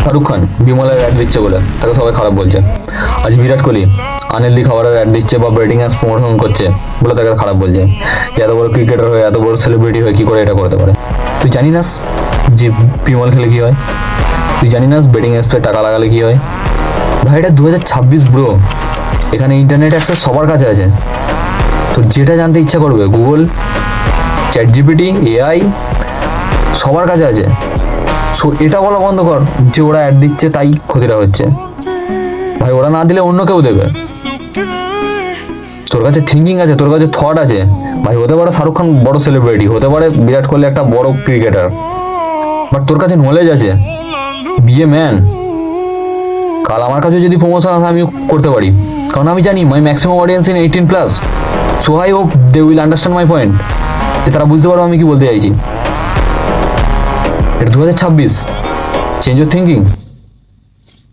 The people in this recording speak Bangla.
শাহরুখ খান বিমলের অ্যাড দিচ্ছে বলে তাকে সবাই খারাপ বলছে। আজ বিরাট কোহলি আনহেলদি খাবারের অ্যাড দিচ্ছে বা ব্রেডিং অ্যাপস প্রমোশন করছে বলে তাকে খারাপ বলছে। যে এত বড় ক্রিকেটার হয়ে এত বড় সেলিব্রিটি হয়ে কি করে এটা করতে পারে? তুই জানি না যে বিমল খেলে কি হয়? তুই জানি না ব্রেডিং অ্যাপসে টাকা লাগালে কি হয়? ভাই এটা 2026 ব্রো, এখানে ইন্টারনেট অ্যাক্সেস সবার কাছে আছে। তো যেটা জানতে ইচ্ছা করবে গুগল, চ্যাট জিপিটি, এআই সবার কাছে আছে। সো এটা বলা বন্ধ কর যে ওরা অ্যাড দিচ্ছে তাই ক্ষতিটা হচ্ছে। ভাই ওরা না দিলে অন্য কেউ দেবে। তোর কাছে থিঙ্কিং আছে, তোর কাছে থট আছে। ভাই হতে পারে শাহরুখ খান বড় সেলিব্রিটি, হতে পারে বিরাট কোহলি একটা বড় ক্রিকেটার, বাট তোর কাছে নলেজ আছে, বিএ ম্যান। কাল আমার কাছে যদি প্রমোশন আসে আমিও করতে পারি, কারণ আমি জানি my maximum audience in 18+। So I hope they will understand my point, যে তারা বুঝতে পারবো আমি কি বলতে চাইছি। এটা 2026, চেঞ্জ ইউর থিঙ্কিং।